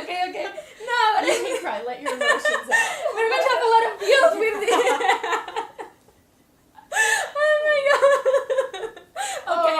okay. No, but You can cry. Let your emotions out. we're going to have a lot of views with this. Oh my god. Okay.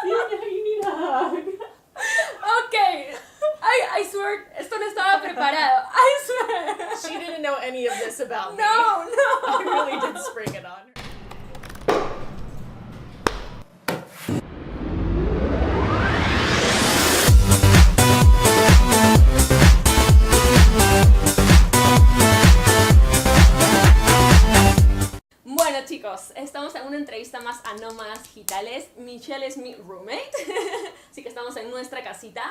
You need a hug. Okay. I swear, esto no estaba preparado. I swear. She didn't know any of this about me. No. I really did spring it on her. Bueno chicos, estamos en una entrevista más a Nómadas Digitales. Michelle es mi roommate, así que estamos en nuestra casita.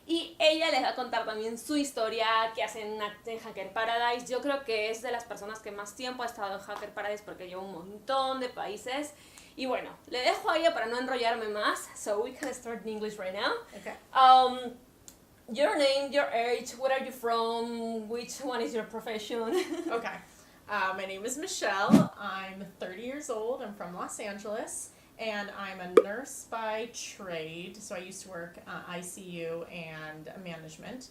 Y ella les va a contar también su historia, que hace en Hacker Paradise. Yo creo que es de las personas que más tiempo ha estado en Hacker Paradise porque lleva un montón de países. Y bueno, le dejo a ella para no enrollarme más. So we can start in English right now. Okay. Your name, your age, where are you from, which one is your profession? Okay. My name is Michelle. I'm 30 years old. I'm from Los Angeles, and I'm a nurse by trade. So I used to work ICU and management,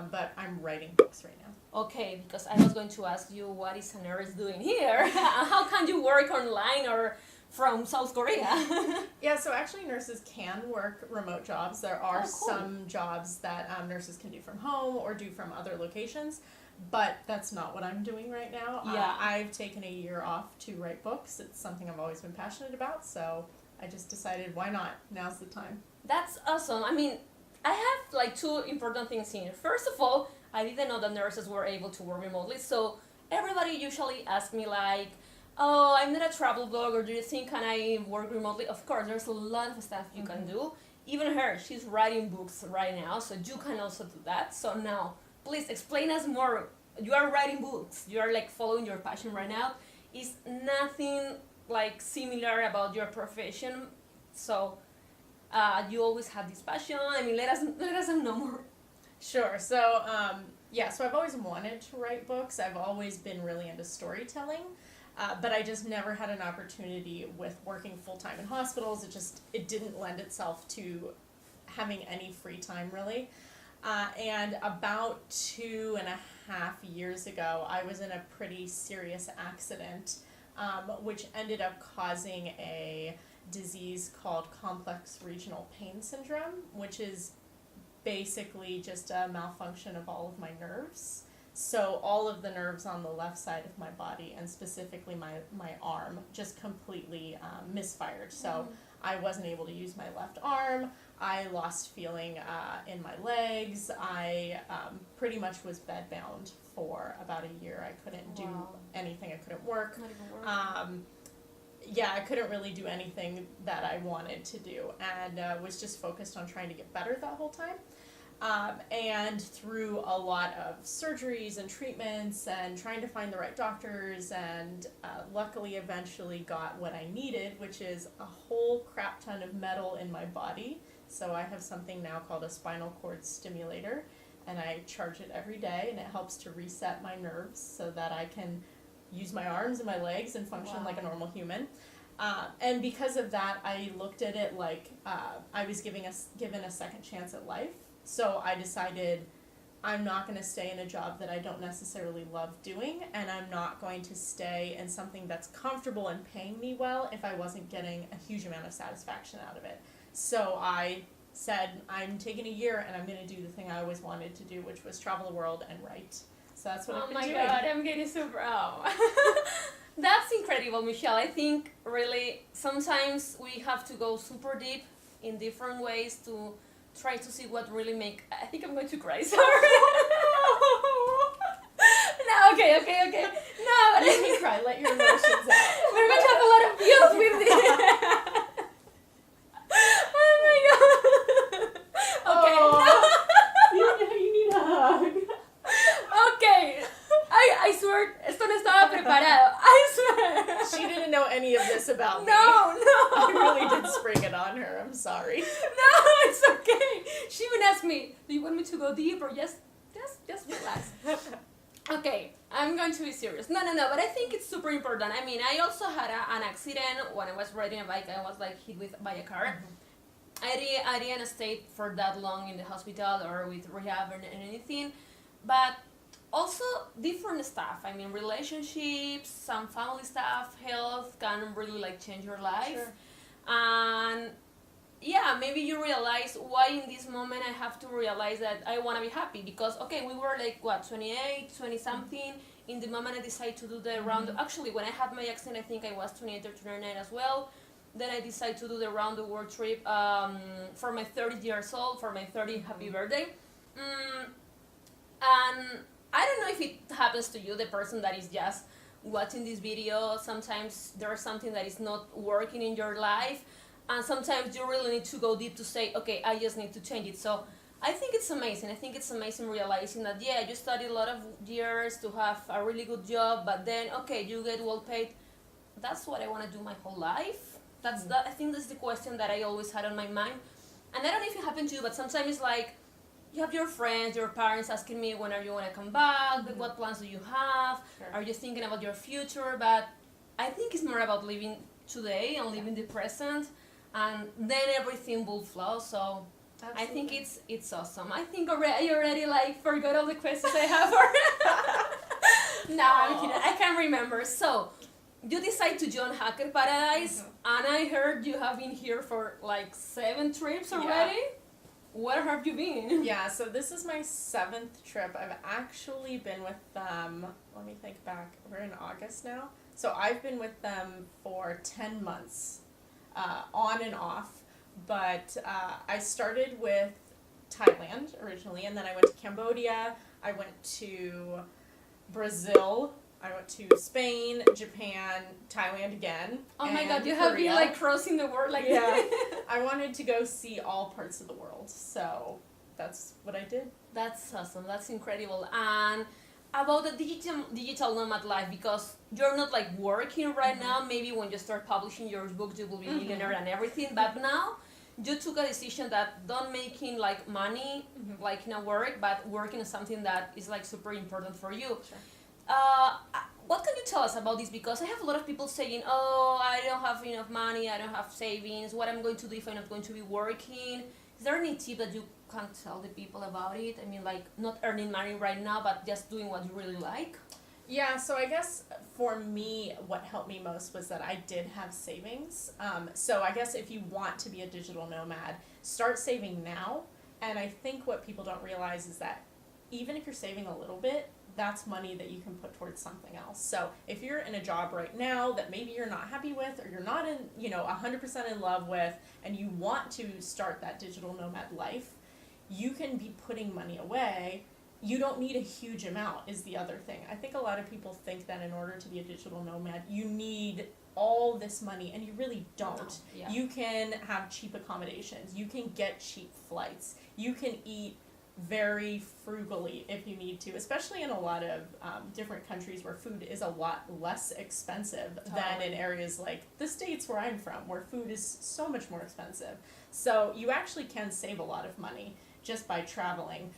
but I'm writing books right now. Okay, because I was going to ask you what is a nurse doing here? How can you work online or from South Korea? Yeah, so actually nurses can work remote jobs. There are cool. some jobs that nurses can do from home or do from other locations. But that's not what I'm doing right now. Yeah. I've taken a year off to write books. It's something I've always been passionate about, so I just decided, why not? Now's the time. That's awesome. I mean, I have like two important things here. First of all, I didn't know that nurses were able to work remotely, so everybody usually asks me like, oh, I'm not a travel blogger, do you think can I work remotely? Of course, there's a lot of stuff you can do. Even her, she's writing books right now, so you can also do that. So now, please explain us more. You are writing books. You are like following your passion right now. Is nothing like similar about your profession. So you always have this passion. I mean, let us know more. Sure. So so I've always wanted to write books. I've always been really into storytelling, but I just never had an opportunity with working full time in hospitals. It didn't lend itself to having any free time really. And about 2.5 years ago, I was in a pretty serious accident, which ended up causing a disease called complex regional pain syndrome, which is basically just a malfunction of all of my nerves. So all of the nerves on the left side of my body, and specifically my arm, just completely misfired. So I wasn't able to use my left arm. I lost feeling in my legs. I pretty much was bedbound for about a year. I couldn't do anything. I couldn't work. Not even work. I couldn't really do anything that I wanted to do, and was just focused on trying to get better that whole time. And through a lot of surgeries and treatments and trying to find the right doctors, and luckily eventually got what I needed, which is a whole crap ton of metal in my body. So I have something now called a spinal cord stimulator, and I charge it every day, and it helps to reset my nerves so that I can use my arms and my legs and function like a normal human. And because of that, I looked at it like I was given a second chance at life. So I decided I'm not going to stay in a job that I don't necessarily love doing, and I'm not going to stay in something that's comfortable and paying me well if I wasn't getting a huge amount of satisfaction out of it. So I said, I'm taking a year and I'm going to do the thing I always wanted to do, which was travel the world and write. So that's what I've been doing. Oh my god, I'm getting so proud. That's incredible, Michelle. I think really sometimes we have to go super deep in different ways to try to see what really I think I'm going to cry, sorry. No, okay. No, but You can cry, let your emotions out. we're going to have a lot of views with this. Oh my god. Okay. You need a hug. Okay. I swear, esto no estaba preparado. I swear. She didn't know any of this about me. No. I really did spring it on her. I'm sorry. No, it's okay. She even asked me, do you want me to go deep or just relax? Okay, I'm going to be serious. No, but I think it's super important. I mean, I also had an accident when I was riding a bike. I was like hit by a car. I didn't stay for that long in the hospital or with rehab and anything, but also different stuff. I mean, relationships, some family stuff, health can really like change your life. Sure. And yeah, maybe you realize why in this moment I have to realize that I want to be happy, because okay, we were like what, 28, 20 something. In the moment I decided to do the round, actually when I had my accident, I think I was 28 or 29 as well. Then I decided to do the round the world trip for my 30 years old, for my 30th happy birthday. And I don't know if it happens to you, the person that is just watching this video. Sometimes there's something that is not working in your life, and sometimes you really need to go deep to say, okay, I just need to change it. So I think it's amazing. I think it's amazing realizing that, yeah, you studied a lot of years to have a really good job, but then, okay, you get well paid. That's what I want to do my whole life. That's that. I think that's the question that I always had on my mind. And I don't know if it happened to you, but sometimes it's like, you have your friends, your parents asking me, when are you going to come back? What plans do you have? Sure. Are you thinking about your future? But I think it's more about living today and living the present, and then everything will flow. So Absolutely. I think it's awesome. I think I already like forgot all the questions I have. For no, I'm kidding. I can't remember. So you decide to join Hacker Paradise, and I heard you have been here for like 7 trips already. Yeah. Where have you been? Yeah, so this is my 7th trip. I've actually been with them, let me think back, we're in August now. So I've been with them for 10 months, on and off. But I started with Thailand originally, and then I went to Cambodia, I went to Brazil, I went to Spain, Japan, Thailand again. Oh my and God, you have been Korea. like crossing the world like Yeah. I wanted to go see all parts of the world, so that's what I did. That's awesome. That's incredible. And about the digital nomad life, because you're not like working right now. Maybe when you start publishing your books, you will be millionaire and everything. But now you took a decision that don't making like money like in a work, but working on something that is like super important for you. Sure. What can you tell us about this? Because I have a lot of people saying, oh, I don't have enough money, I don't have savings, what I'm going to do if I'm not going to be working. Is there any tip that you can tell the people about it? I mean, like not earning money right now, but just doing what you really like? Yeah, so I guess for me, what helped me most was that I did have savings. So I guess if you want to be a digital nomad, start saving now. And I think what people don't realize is that even if you're saving a little bit, that's money that you can put towards something else. So if you're in a job right now that maybe you're not happy with, or you're not in, 100% in love with, and you want to start that digital nomad life, you can be putting money away. You don't need a huge amount is the other thing. I think a lot of people think that in order to be a digital nomad, you need all this money, and you really don't. No, yeah. You can have cheap accommodations. You can get cheap flights. You can eat very frugally if you need to, especially in a lot of different countries where food is a lot less expensive than in areas like the States where I'm from, where food is so much more expensive. So you actually can save a lot of money just by traveling.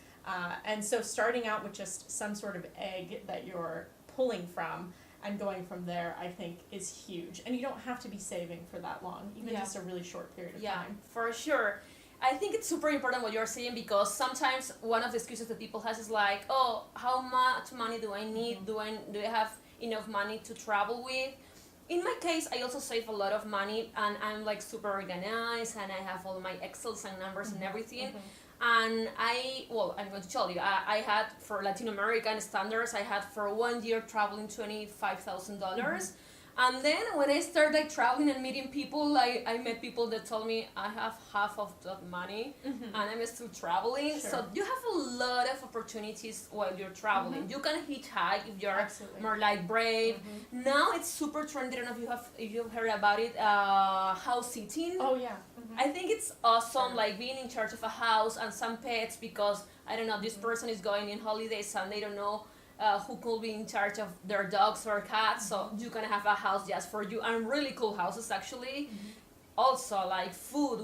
And so starting out with just some sort of egg that you're pulling from and going from there, I think, is huge. And you don't have to be saving for that long, even just a really short period of time. For sure. I think it's super important what you're saying, because sometimes one of the excuses that people has is like, oh, how much money do I need? Do I have enough money to travel with? In my case, I also save a lot of money, and I'm like super organized, and I have all my Excels and numbers and everything. And I'm going to tell you, I had, for Latin American standards, I had for 1 year traveling $25,000. And then when I started like traveling and meeting people, like I met people that told me I have half of that money and I'm still traveling. Sure. So you have a lot of opportunities while you're traveling. You can hitchhike if you're more like brave. Now it's super trendy. I don't know if you've heard about it. House sitting. Oh yeah. I think it's awesome, like being in charge of a house and some pets, because I don't know, this person is going in holidays and they don't know who could be in charge of their dogs or cats, so you can have a house just for you, and really cool houses actually. Also, like food,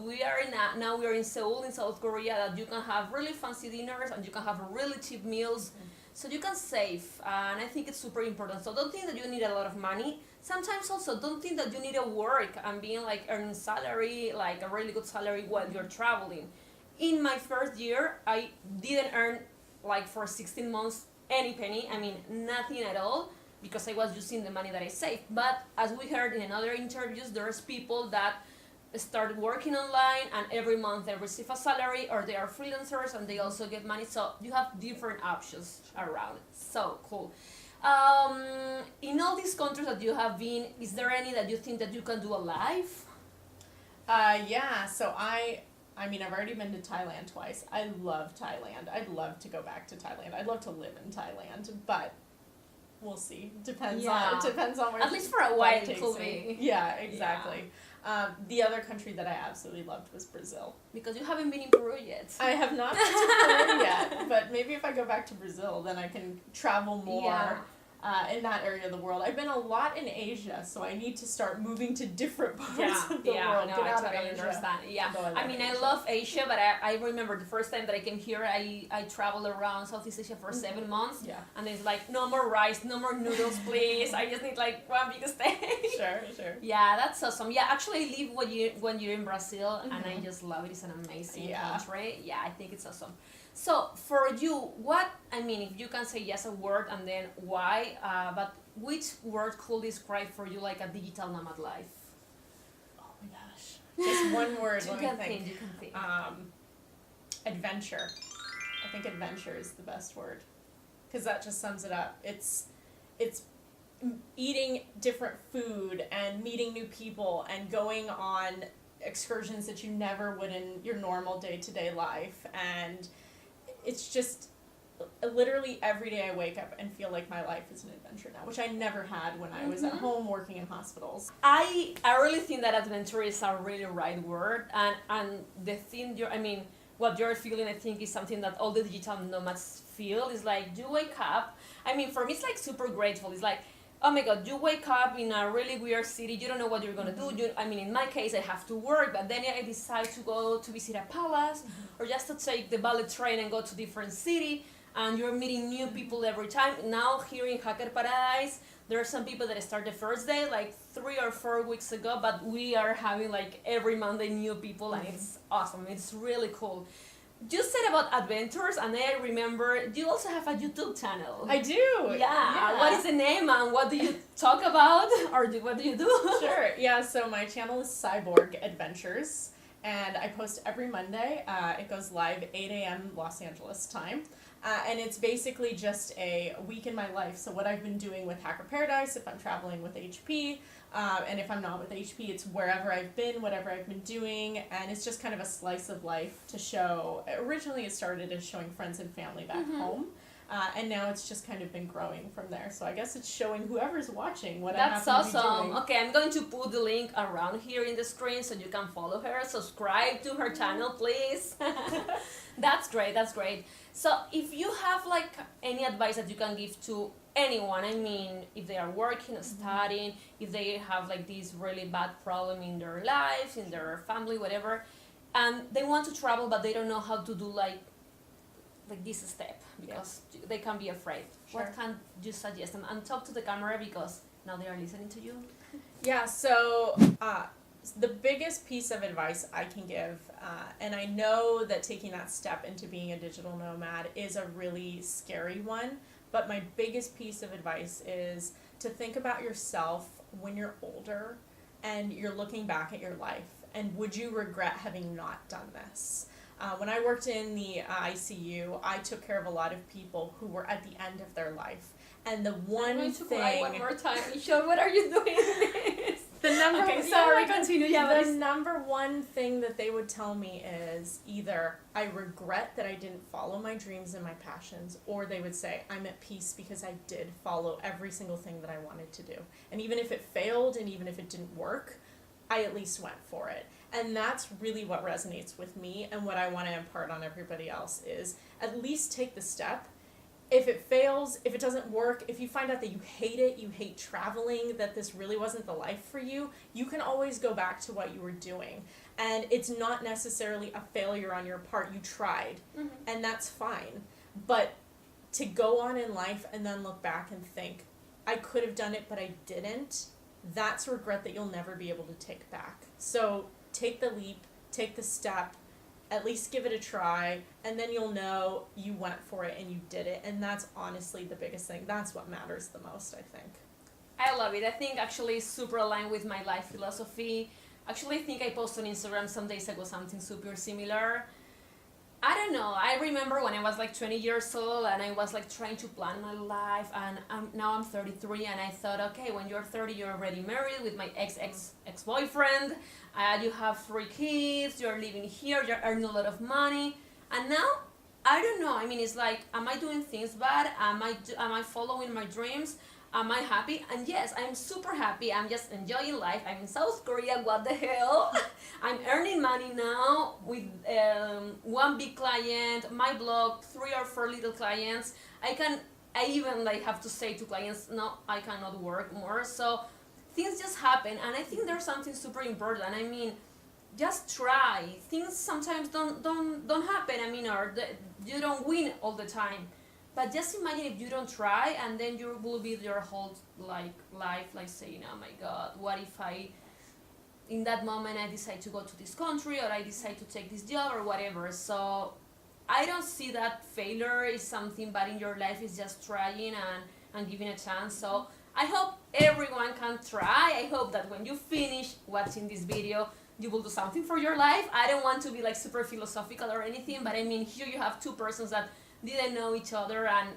now we are in Seoul in South Korea, that you can have really fancy dinners and you can have really cheap meals, so you can save, and I think it's super important. So don't think that you need a lot of money. sometimes also don't think that you need to work and being like earning salary, like a really good salary while you're traveling. In my first year, I didn't earn like for 16 months any penny. I mean, nothing at all because I was using the money that I saved. But as we heard in other interviews, there's people that start working online and every month they receive a salary, or they are freelancers and they also get money. So you have different options around. So cool. In all these countries that you have been, is there any that you think that you can do alive? Yeah, so I mean, I've already been to Thailand twice. I love Thailand. I'd love to go back to Thailand. I'd love to live in Thailand, but we'll see. Depends on where. At least for a while, it could be. Yeah, exactly. The other country that I absolutely loved was Brazil. Because you haven't been in Peru yet. I have not been to Peru yet, but maybe if I go back to Brazil, then I can travel more. In that area of the world. I've been a lot in Asia, so I need to start moving to different parts of the world. No, Get I out totally of Asia. understand. Yeah, I mean, Asia. I love Asia, but I remember the first time that I came here, I traveled around Southeast Asia for 7 months. Yeah. And it's like, no more rice, no more noodles, please. I just need like one big steak. Sure. Yeah, that's awesome. Yeah, actually, I live when you're in Brazil, and I just love it. It's an amazing country. Yeah, I think it's awesome. So for you, if you can say yes a word and then why, but which word could describe for you like a digital nomad life? Oh my gosh. Just one word, You let me can think. You can think. Adventure. I think adventure is the best word. Because that just sums it up. It's eating different food and meeting new people and going on excursions that you never would in your normal day-to-day life. And it's just literally every day I wake up and feel like my life is an adventure now, which I never had when I was at home working in hospitals. I really think that adventure is a really right word, and the thing what you're feeling, I think, is something that all the digital nomads feel. Is like you wake up. I mean, for me, it's like super grateful. It's like, oh my God, you wake up in a really weird city. You don't know what you're gonna do. In my case, I have to work, but then I decide to go to visit a palace, or just to take the bullet train and go to different city. And you're meeting new people every time. Now here in Hacker Paradise, there are some people that start the first day like 3 or 4 weeks ago, but we are having like every Monday new people, and it's awesome. It's really cool. You said about adventures, and I remember you also have a YouTube channel. I do. Yeah. What is the name, and what do you talk about, or what do you do? Sure. Yeah. So my channel is Cyborg Adventures, and I post every Monday. It goes live 8 a.m. Los Angeles time. And it's basically just a week in my life. So what I've been doing with Hacker Paradise, if I'm traveling with HP, and if I'm not with HP, it's wherever I've been, whatever I've been doing, and it's just kind of a slice of life to show. Originally it started as showing friends and family back home, and now it's just kind of been growing from there. So I guess it's showing whoever's watching what I have to be doing. That's awesome. Okay, I'm going to put the link around here in the screen so you can follow her. Subscribe to her channel, please. That's great. So if you have like any advice that you can give to anyone, if they are working or studying, if they have like this really bad problem in their lives, in their family, whatever, and they want to travel but they don't know how to do like this step because they can be afraid. Sure. What can you suggest them? And talk to the camera because now they are listening to you. Yeah, so the biggest piece of advice I can give, and I know that taking that step into being a digital nomad is a really scary one, but my biggest piece of advice is to think about yourself when you're older and you're looking back at your life, and would you regret having not done this? When I worked in the ICU, I took care of a lot of people who were at the end of their life, and the one I'm going to thing... cry one more time. Michelle, what are you doing this? The number Continue. The number one thing that they would tell me is either I regret that I didn't follow my dreams and my passions, or they would say I'm at peace because I did follow every single thing that I wanted to do. And even if it failed and even if it didn't work, I at least went for it. And that's really what resonates with me, and what I want to impart on everybody else is at least take the step. If it fails, if it doesn't work, if you find out that you hate traveling, that this really wasn't the life for you, you can always go back to what you were doing. And it's not necessarily a failure on your part. You tried, and that's fine. But to go on in life and then look back and think, I could have done it, but I didn't, that's a regret that you'll never be able to take back. So take the leap, take the step, at least give it a try, and then you'll know you went for it and you did it. And that's honestly the biggest thing. That's what matters the most, I think. I love it. I think actually it's super aligned with my life philosophy. Actually, I think I posted on Instagram some days ago something super similar. I don't know. I remember when I was like 20 years old and I was like trying to plan my life, and now I'm 33 and I thought, okay, when you're 30, you're already married with my ex-boyfriend, you have 3 kids, you're living here, you're earning a lot of money, and now I don't know. I mean, it's like, am I doing things bad? Am I following my dreams? Am I happy? And yes, I'm super happy. I'm just enjoying life. I'm in South Korea. What the hell? I'm earning money now with 1 big client, my blog, 3 or 4 little clients. I even like have to say to clients, no, I cannot work more. So things just happen, and I think there's something super important. I mean, just try. Things sometimes don't happen. I mean, you don't win all the time. But just imagine if you don't try, and then you will be your whole life like saying, oh my God, what if in that moment I decide to go to this country, or I decide to take this job or whatever. So I don't see that failure is something bad in your life. It's just trying and giving a chance. So I hope everyone can try. I hope that when you finish watching this video, you will do something for your life. I don't want to be like super philosophical or anything, but I mean, here you have 2 persons that didn't know each other and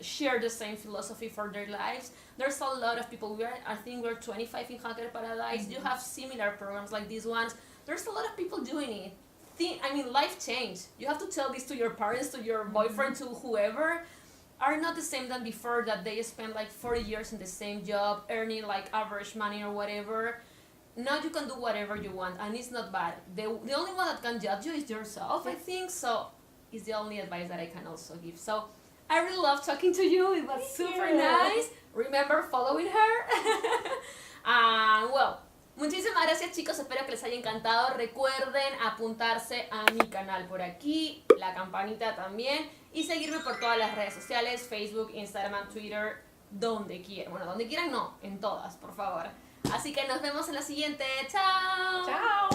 share the same philosophy for their lives. There's a lot of people. I think we're 25 in Viajar Para Vivir. You have similar programs like these ones. There's a lot of people doing it. Life changed. You have to tell this to your parents, to your boyfriend, to whoever. Are not the same than before, that they spend like 40 years in the same job, earning like average money or whatever. Now you can do whatever you want, and it's not bad. The only one that can judge you is yourself, I think. So is the only advice that I can also give. So I really love talking to you. It was super nice. Remember following her. Well, muchísimas gracias, chicos. Espero que les haya encantado. Recuerden apuntarse a mi canal por aquí, la campanita también, y seguirme por todas las redes sociales, Facebook, Instagram, Twitter, donde quieran. Bueno, donde quieran no, en todas, por favor. Así que nos vemos en la siguiente. ¡Chao! Chao.